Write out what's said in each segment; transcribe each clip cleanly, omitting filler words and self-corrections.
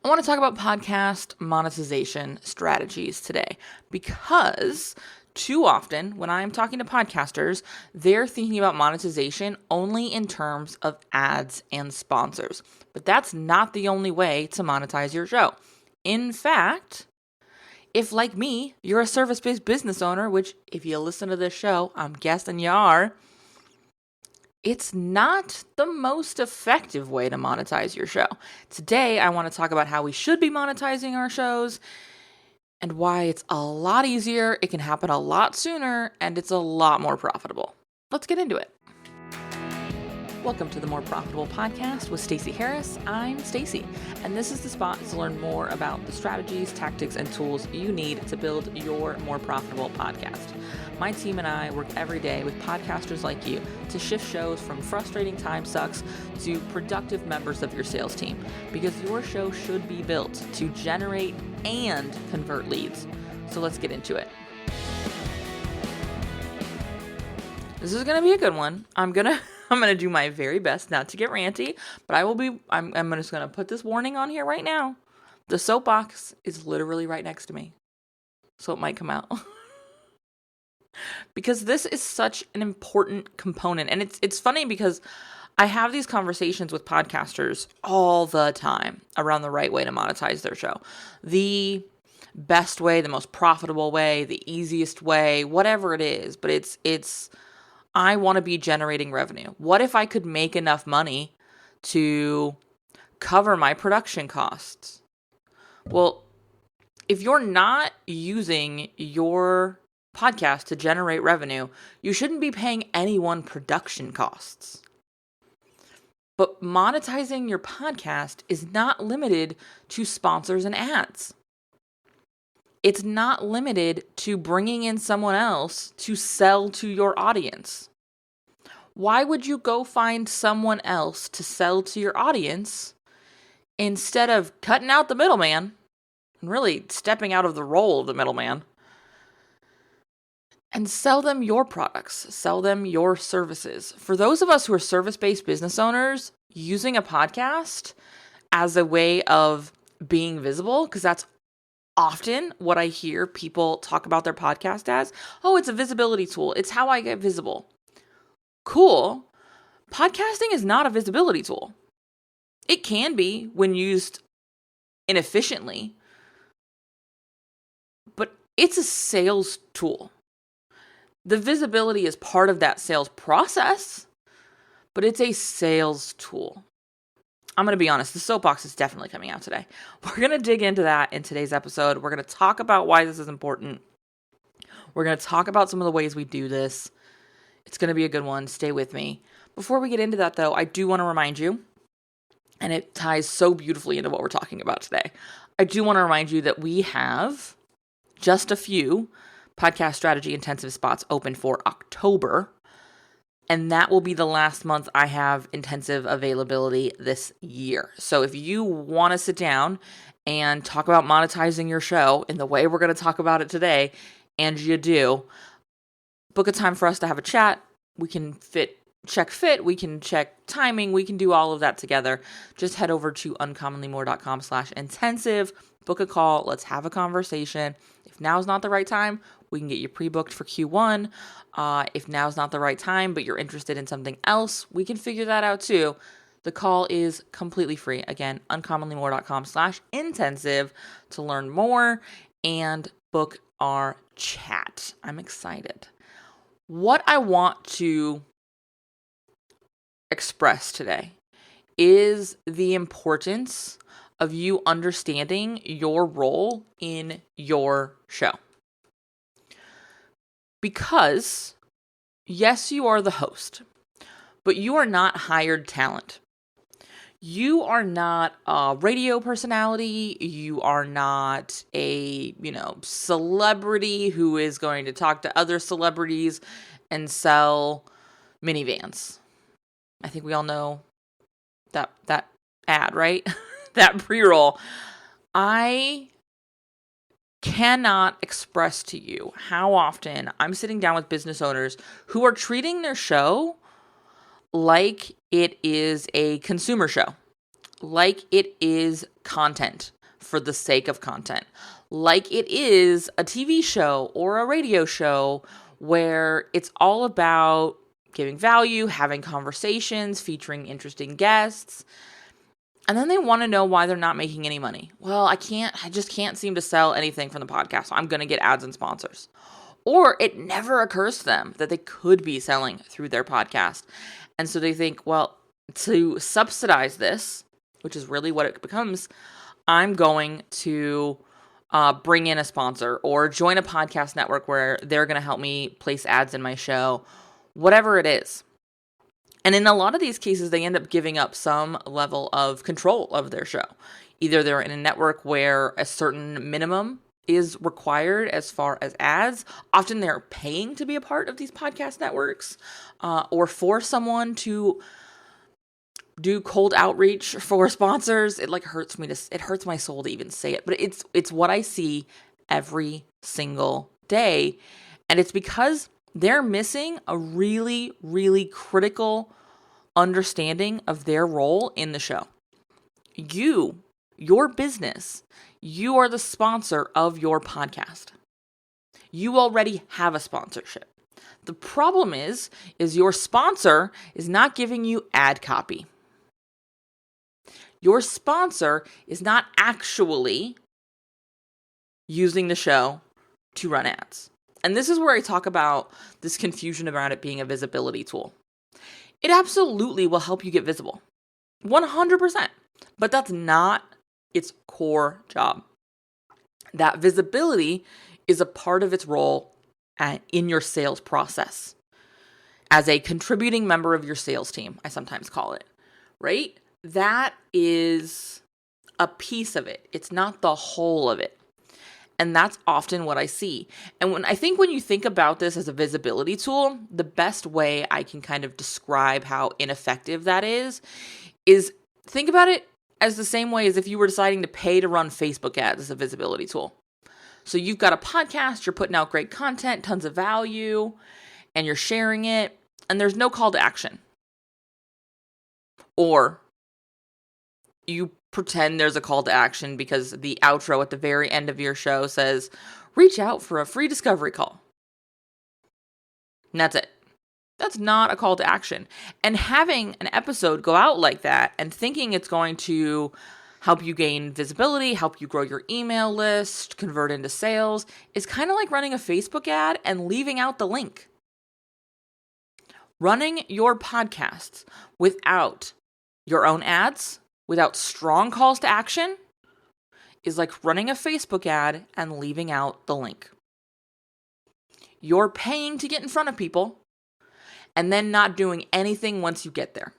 I want to talk about podcast monetization strategies today because too often when I'm talking to podcasters, they're thinking about monetization only in terms of ads and sponsors. But that's not the only way to monetize your show. In fact, if like me, you're a service-based business owner, which if you listen to this show, I'm guessing you are, it's not the most effective way to monetize your show. Today, I want to talk about how we should be monetizing our shows and why it's a lot easier, it can happen a lot sooner, and it's a lot more profitable. Let's get into it. Welcome to the More Profitable Podcast with Stacey Harris. I'm Stacey, and this is the spot to learn more about the strategies, tactics, and tools you need to build your more profitable podcast. My team and I work every day with podcasters like you to shift shows from frustrating time sucks to productive members of your sales team, because your show should be built to generate and convert leads. So let's get into it. This is going to be a good one. I'm going to do my very best not to get ranty, but I'm just going to put this warning on here right now. The soapbox is literally right next to me, so it might come out. Because this is such an important component. And it's funny because I have these conversations with podcasters all the time around the right way to monetize their show. The best way, the most profitable way, the easiest way, whatever it is. But it's I want to be generating revenue. What if I could make enough money to cover my production costs? Well, if you're not using your podcast to generate revenue, you shouldn't be paying anyone production costs. But monetizing your podcast is not limited to sponsors and ads. It's not limited to bringing in someone else to sell to your audience. Why would you go find someone else to sell to your audience instead of cutting out the middleman and really stepping out of the role of the middleman and sell them your products, sell them your services? For those of us who are service-based business owners, using a podcast as a way of being visible, because that's often what I hear people talk about their podcast as. Oh, it's a visibility tool. It's how I get visible. Cool. Podcasting is not a visibility tool. It can be when used inefficiently, but it's a sales tool. The visibility is part of that sales process, but it's a sales tool. I'm going to be honest, the soapbox is definitely coming out today. We're going to dig into that in today's episode. We're going to talk about why this is important. We're going to talk about some of the ways we do this. It's going to be a good one. Stay with me. Before we get into that, though, I do want to remind you, and it ties so beautifully into what we're talking about today. I do want to remind you that we have just a few podcast strategy intensive spots open for October. And that will be the last month I have intensive availability this year. So if you want to sit down and talk about monetizing your show in the way we're going to talk about it today, and you do, book a time for us to have a chat. We can check fit, we can check timing, we can do all of that together. Just head over to uncommonlymore.com/intensive, book a call, let's have a conversation. If now's not the right time, we can get you pre-booked for Q1. If now's not the right time, but you're interested in something else, we can figure that out too. The call is completely free. Again, uncommonlymore.com/intensive to learn more and book our chat. I'm excited. What I want to express today is the importance of you understanding your role in your show. Because, yes, you are the host, but you are not hired talent. You are not a radio personality. You are not a, celebrity who is going to talk to other celebrities and sell minivans. I think we all know that ad, right? That pre-roll. I cannot express to you how often I'm sitting down with business owners who are treating their show like it is a consumer show, like it is content, for the sake of content, like it is a TV show or a radio show where it's all about giving value, having conversations, featuring interesting guests. And then they want to know why they're not making any money. Well, I just can't seem to sell anything from the podcast. So I'm going to get ads and sponsors. Or it never occurs to them that they could be selling through their podcast. And so they think, well, to subsidize this, which is really what it becomes, I'm going to bring in a sponsor or join a podcast network where they're going to help me place ads in my show, whatever it is. And in a lot of these cases, they end up giving up some level of control of their show. Either they're in a network where a certain minimum is required as far as ads. Often they're paying to be a part of these podcast networks, or for someone to do cold outreach for sponsors. It hurts my soul to even say it, but it's what I see every single day. And it's because they're missing a really, really critical understanding of their role in the show. Your business, you are the sponsor of your podcast. You already have a sponsorship. The problem is your sponsor is not giving you ad copy. Your sponsor is not actually using the show to run ads. And this is where I talk about this confusion around it being a visibility tool. It absolutely will help you get visible. 100%. But that's not its core job. That visibility is a part of its role in your sales process. As a contributing member of your sales team, I sometimes call it, right? That is a piece of it. It's not the whole of it. And that's often what I see. And when you think about this as a visibility tool, the best way I can kind of describe how ineffective that is think about it as the same way as if you were deciding to pay to run Facebook ads as a visibility tool. So you've got a podcast, you're putting out great content, tons of value, and you're sharing it, and there's no call to action. Or you pretend there's a call to action because the outro at the very end of your show says, reach out for a free discovery call. And that's it. That's not a call to action. And having an episode go out like that and thinking it's going to help you gain visibility, help you grow your email list, convert into sales, is kind of like running a Facebook ad and leaving out the link. Running your podcasts without your own ads, without strong calls to action, is like running a Facebook ad and leaving out the link. You're paying to get in front of people and then not doing anything once you get there.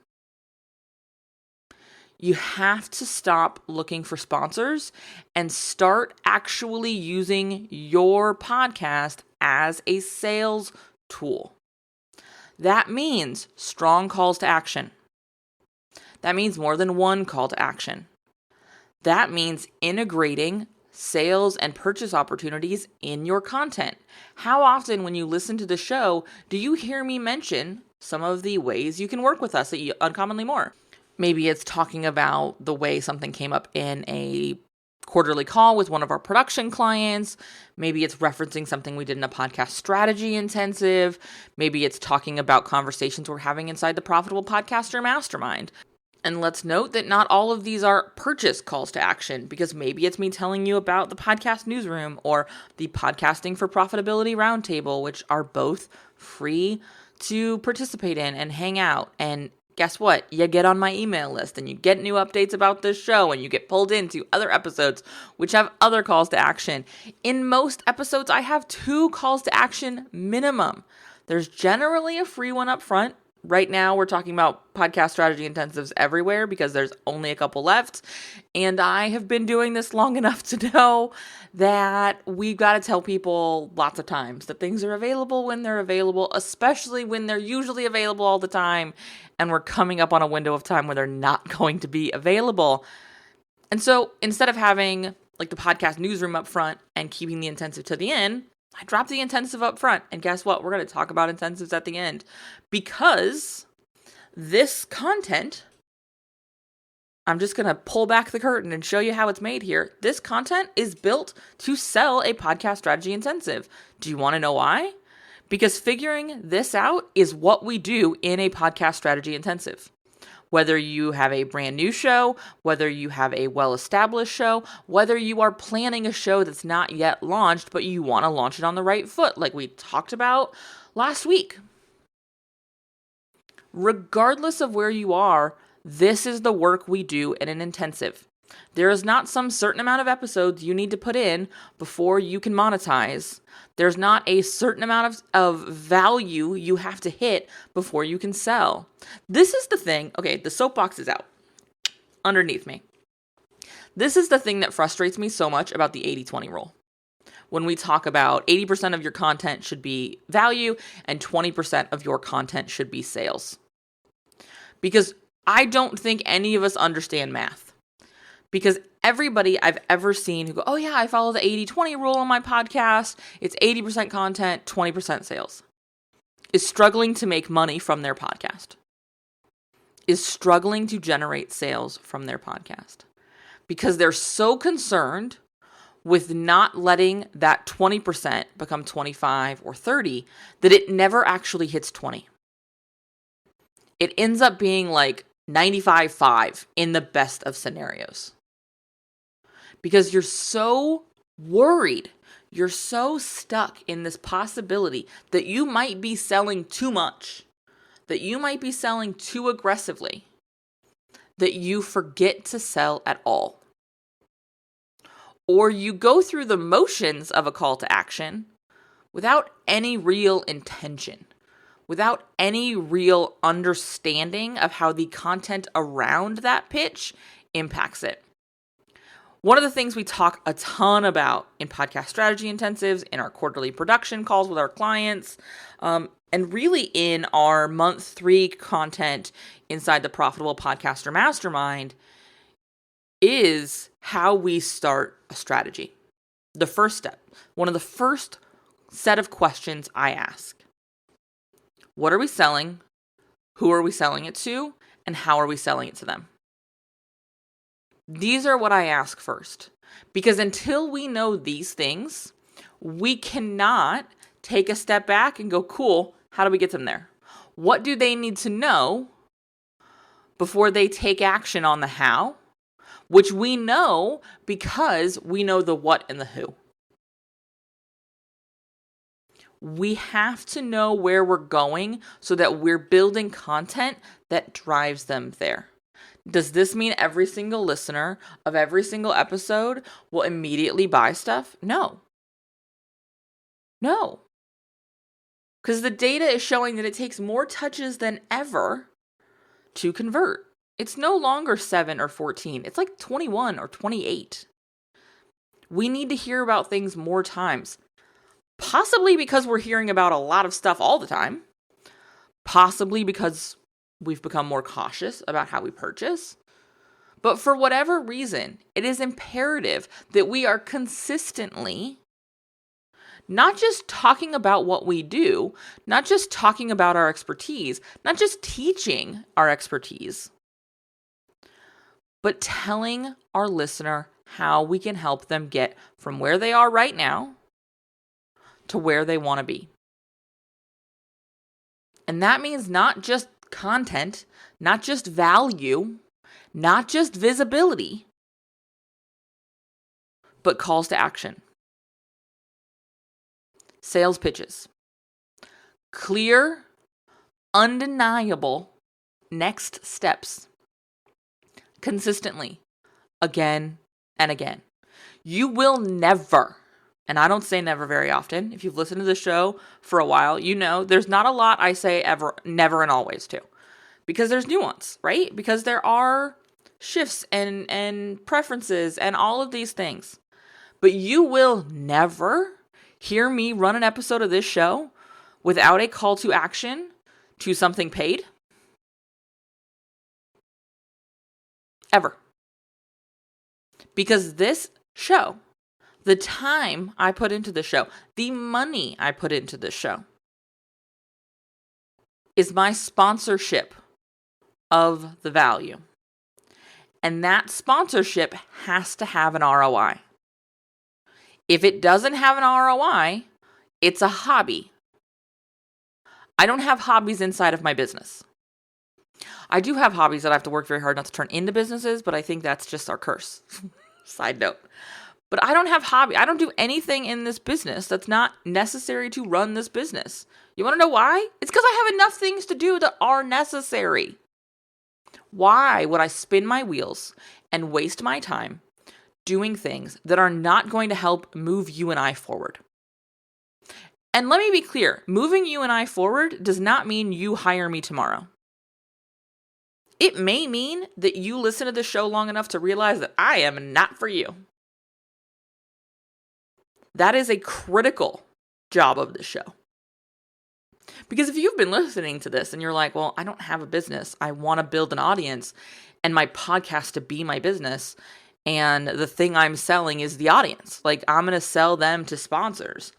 You have to stop looking for sponsors and start actually using your podcast as a sales tool. That means strong calls to action. That means more than one call to action. That means integrating sales and purchase opportunities in your content. How often when you listen to the show do you hear me mention some of the ways you can work with us at Uncommonly More? Maybe it's talking about the way something came up in a quarterly call with one of our production clients. Maybe it's referencing something we did in a podcast strategy intensive. Maybe it's talking about conversations we're having inside the Profitable Podcaster Mastermind. And let's note that not all of these are purchase calls to action, because maybe it's me telling you about the podcast newsroom or the Podcasting for Profitability Roundtable, which are both free to participate in and hang out. And guess what? You get on my email list and you get new updates about this show and you get pulled into other episodes which have other calls to action. In most episodes, I have 2 calls to action minimum. There's generally a free one up front. Right now, we're talking about podcast strategy intensives everywhere because there's only a couple left. And I have been doing this long enough to know that we've got to tell people lots of times that things are available when they're available, especially when they're usually available all the time. And we're coming up on a window of time where they're not going to be available. And so instead of having like the podcast newsroom up front and keeping the intensive to the end, I dropped the intensive up front, and guess what? We're going to talk about intensives at the end, because this content I'm just going to pull back the curtain and show you how it's made here. This content is built to sell a podcast strategy intensive. Do you want to know why? Because figuring this out is what we do in a podcast strategy intensive. Whether you have a brand new show, whether you have a well-established show, whether you are planning a show that's not yet launched, but you want to launch it on the right foot, like we talked about last week. Regardless of where you are, this is the work we do in an intensive. There is not some certain amount of episodes you need to put in before you can monetize. There's not a certain amount of value you have to hit before you can sell. This is the thing. Okay, the soapbox is out underneath me. This is the thing that frustrates me so much about the 80-20 rule. When we talk about 80% of your content should be value and 20% of your content should be sales. Because I don't think any of us understand math. Because everybody I've ever seen who go, oh yeah, I follow the 80-20 rule on my podcast. It's 80% content, 20% sales. Is struggling to make money from their podcast. Is struggling to generate sales from their podcast. Because they're so concerned with not letting that 20% become 25 or 30 that it never actually hits 20. It ends up being like 95-5 in the best of scenarios. Because you're so worried, you're so stuck in this possibility that you might be selling too much, that you might be selling too aggressively, that you forget to sell at all. Or you go through the motions of a call to action without any real intention, without any real understanding of how the content around that pitch impacts it. One of the things we talk a ton about in podcast strategy intensives, in our quarterly production calls with our clients, and really in our month 3 content inside the Profitable Podcaster Mastermind is how we start a strategy. The first step, one of the first set of questions I ask. What are we selling? Who are we selling it to? And how are we selling it to them? These are what I ask first. Because until we know these things, we cannot take a step back and go, cool, how do we get them there? What do they need to know before they take action on the how? Which we know because we know the what and the who. We have to know where we're going so that we're building content that drives them there. Does this mean every single listener of every single episode will immediately buy stuff? No. No. Because the data is showing that it takes more touches than ever to convert. It's no longer 7 or 14. It's like 21 or 28. We need to hear about things more times. Possibly because we're hearing about a lot of stuff all the time. Possibly because we've become more cautious about how we purchase. But for whatever reason, it is imperative that we are consistently not just talking about what we do, not just talking about our expertise, not just teaching our expertise, but telling our listener how we can help them get from where they are right now to where they want to be. And that means not just content, not just value, not just visibility, but calls to action. Sales pitches. Clear, undeniable next steps. Consistently, again and again. You will never, and I don't say never very often. If you've listened to the show for a while, you know there's not a lot I say ever, never and always to. Because there's nuance, right? Because there are shifts and preferences and all of these things. But you will never hear me run an episode of this show without a call to action to something paid. Ever. Because this show, the time I put into the show, the money I put into this show, is my sponsorship of the value. And that sponsorship has to have an ROI. If it doesn't have an ROI, it's a hobby. I don't have hobbies inside of my business. I do have hobbies that I have to work very hard not to turn into businesses, but I think that's just our curse. Side note. But I don't have hobby. I don't do anything in this business that's not necessary to run this business. You want to know why? It's because I have enough things to do that are necessary. Why would I spin my wheels and waste my time doing things that are not going to help move you and I forward? And let me be clear, moving you and I forward does not mean you hire me tomorrow. It may mean that you listen to the show long enough to realize that I am not for you. That is a critical job of this show. Because if you've been listening to this and you're like, well, I don't have a business, I want to build an audience and my podcast to be my business, and the thing I'm selling is the audience. Like, I'm going to sell them to sponsors.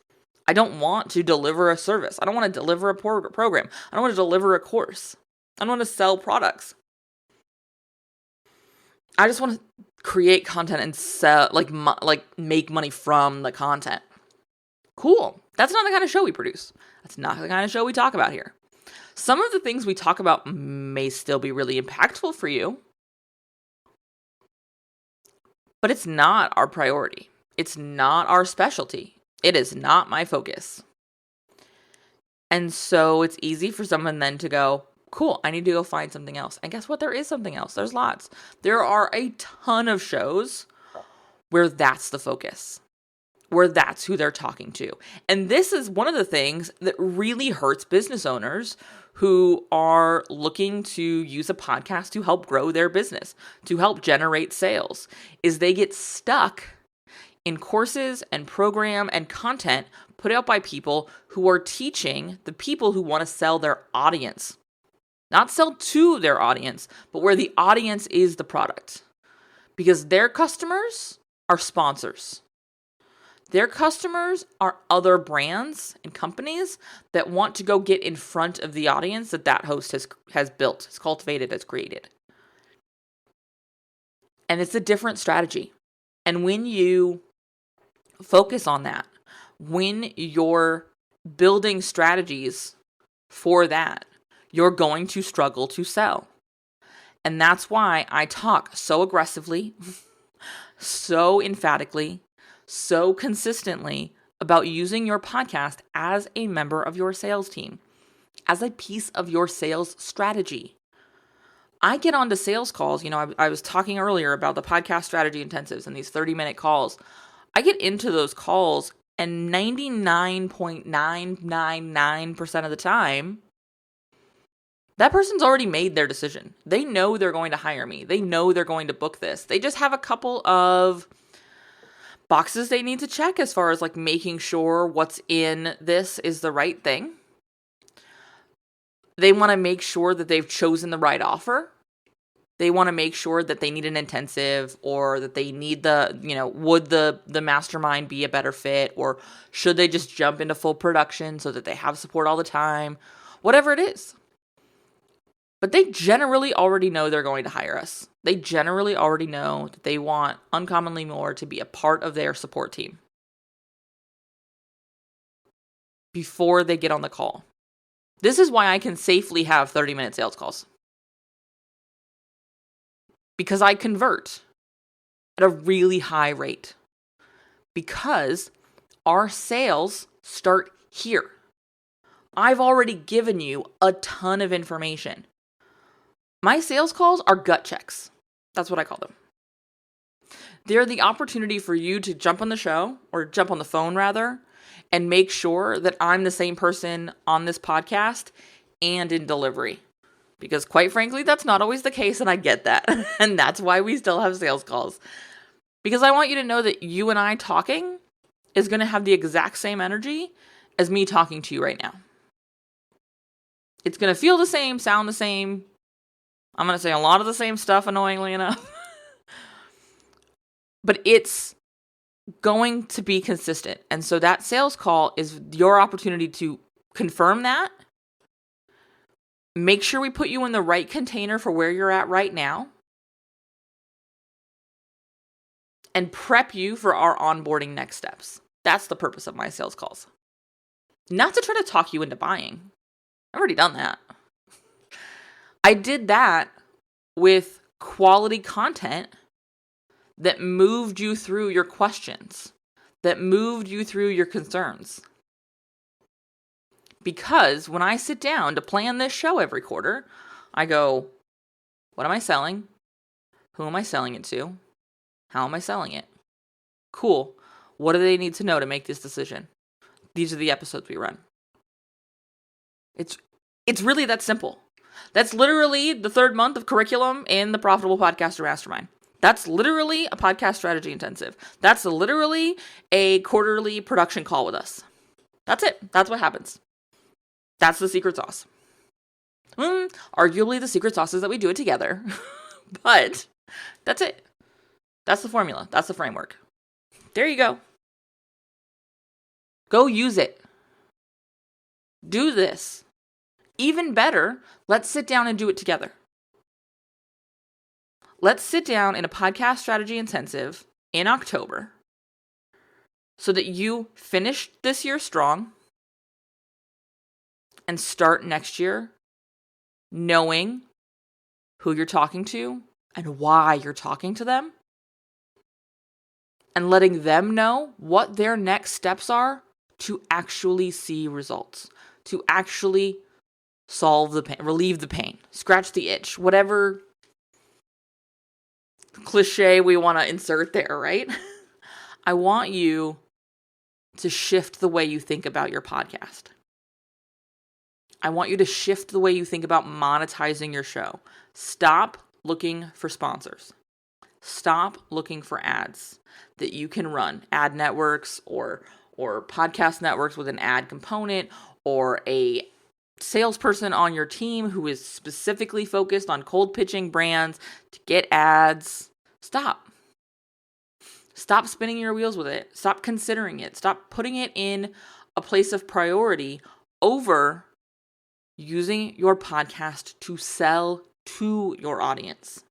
I don't want to deliver a service. I don't want to deliver a program. I don't want to deliver a course. I don't want to sell products. I just want to create content and sell, make money from the content. Cool. That's not the kind of show we produce. That's not the kind of show we talk about here. Some of the things we talk about may still be really impactful for you, but it's not our priority. It's not our specialty. It is not my focus. And so it's easy for someone then to go, cool, I need to go find something else. And guess what? There is something else. There's lots. There are a ton of shows where that's the focus, where that's who they're talking to. And this is one of the things that really hurts business owners who are looking to use a podcast to help grow their business, to help generate sales, is they get stuck in courses and program and content put out by people who are teaching the people who want to sell their audience. Not sell to their audience, but where the audience is the product. Because their customers are sponsors. Their customers are other brands and companies that want to go get in front of the audience that host has built, has cultivated, has created. And it's a different strategy. And when you focus on that, when you're building strategies for that, you're going to struggle to sell. And that's why I talk so aggressively, so emphatically, so consistently about using your podcast as a member of your sales team, as a piece of your sales strategy. I get onto sales calls. I was talking earlier about the podcast strategy intensives and these 30-minute calls. I get into those calls, and 99.999% of the time, that person's already made their decision. They know they're going to hire me. They know they're going to book this. They just have a couple of boxes they need to check as far as making sure what's in this is the right thing. They want to make sure that they've chosen the right offer. They want to make sure that they need an intensive, or that they need would the mastermind be a better fit, or should they just jump into full production so that they have support all the time? Whatever it is. But they generally already know they're going to hire us. They generally already know that they want Uncommonly More to be a part of their support team before they get on the call. This is why I can safely have 30-minute sales calls. Because I convert at a really high rate. Because our sales start here. I've already given you a ton of information. My sales calls are gut checks. That's what I call them. They're the opportunity for you to jump on the show, or jump on the phone rather, and make sure that I'm the same person on this podcast and in delivery. Because quite frankly, that's not always the case, and I get that. And that's why we still have sales calls. Because I want you to know that you and I talking is going to have the exact same energy as me talking to you right now. It's going to feel the same, sound the same. I'm going to say a lot of the same stuff, annoyingly enough. But it's going to be consistent. And so that sales call is your opportunity to confirm that. Make sure we put you in the right container for where you're at right now. and prep you for our onboarding next steps. That's the purpose of my sales calls. Not to try to talk you into buying. I've already done that. I did that with quality content that moved you through your questions, that moved you through your concerns. Because when I sit down to plan this show every quarter, I go, what am I selling? Who am I selling it to? How am I selling it? Cool. What do they need to know to make this decision? These are the episodes we run. It's really that simple. That's literally the third month of curriculum in the Profitable Podcaster Mastermind. That's literally a podcast strategy intensive. That's literally a quarterly production call with us. That's it. That's what happens. That's the secret sauce. Arguably the secret sauce is that we do it together. But that's it. That's the formula. That's the framework. There you go. Go use it. Do this. Even better, let's sit down and do it together. Let's sit down in a podcast strategy intensive in October so that you finish this year strong and start next year knowing who you're talking to and why you're talking to them, and letting them know what their next steps are to actually see results, to actually solve the pain, relieve the pain, scratch the itch, whatever cliche we want to insert there, right? I want you to shift the way you think about your podcast. I want you to shift the way you think about monetizing your show. Stop looking for sponsors. Stop looking for ads that you can run, ad networks or podcast networks with an ad component, or a salesperson on your team who is specifically focused on cold pitching brands to get ads. Stop. Stop spinning your wheels with it. Stop considering it. Stop putting it in a place of priority over using your podcast to sell to your audience.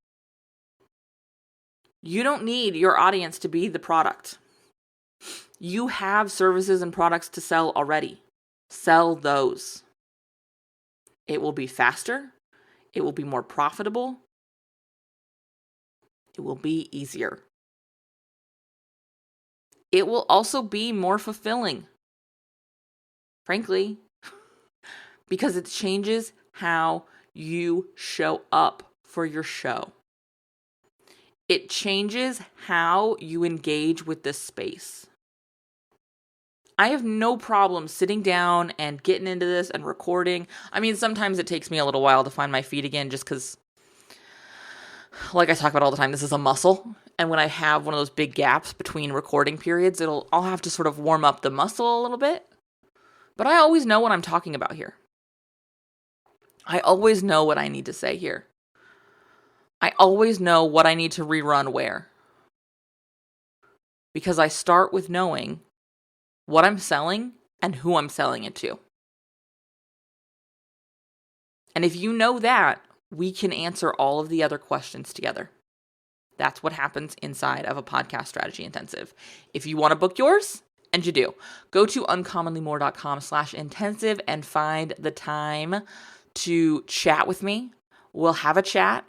You don't need your audience to be the product. You have services and products to sell already. Sell those. It will be faster. It will be more profitable. It will be easier. It will also be more fulfilling, frankly, because it changes how you show up for your show. It changes how you engage with this space. I have no problem sitting down and getting into this and recording. I mean, sometimes it takes me a little while to find my feet again just because, like I talk about all the time, this is a muscle. And when I have one of those big gaps between recording periods, I'll have to sort of warm up the muscle a little bit. But I always know what I'm talking about here. I always know what I need to say here. I always know what I need to rerun where. Because I start with knowing what I'm selling and who I'm selling it to. And if you know that, we can answer all of the other questions together. That's what happens inside of a podcast strategy intensive. If you want to book yours, and you do, go to uncommonlymore.com/intensive and find the time to chat with me. We'll have a chat,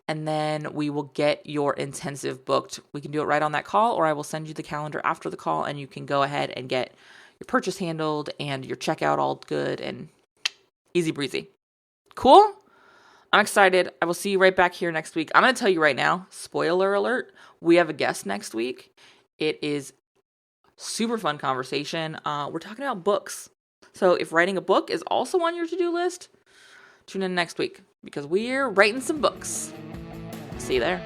and then we will get your intensive booked. We can do it right on that call, or I will send you the calendar after the call, and you can go ahead and get your purchase handled and your checkout all good and easy breezy. Cool? I'm excited. I will see you right back here next week. I'm going to tell you right now, spoiler alert, we have a guest next week. It is super fun conversation. We're talking about books. So if writing a book is also on your to-do list, tune in next week because we're writing some books. See you there.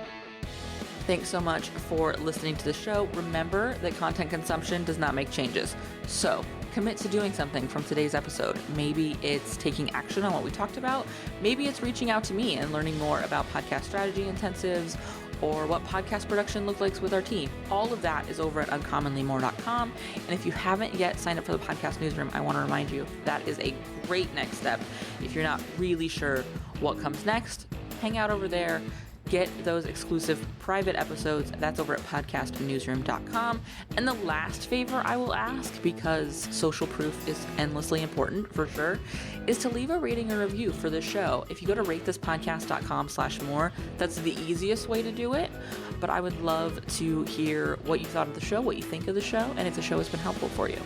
Thanks so much for listening to the show. Remember that content consumption does not make changes. So commit to doing something from today's episode. Maybe it's taking action on what we talked about. Maybe it's reaching out to me and learning more about podcast strategy intensives or what podcast production looks like with our team. All of that is over at uncommonlymore.com. And if you haven't yet signed up for the podcast newsroom, I want to remind you that is a great next step. If you're not really sure what comes next, hang out over there. get those exclusive private episodes. That's over at podcastnewsroom.com. And the last favor I will ask, because social proof is endlessly important for sure, is to leave a rating or review for the show. If you go to ratethispodcast.com/more, that's the easiest way to do it. But I would love to hear what you thought of the show, what you think of the show, and if the show has been helpful for you.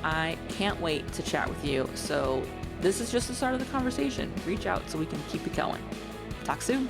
I can't wait to chat with you. So this is just the start of the conversation. Reach out so we can keep it going. Talk soon.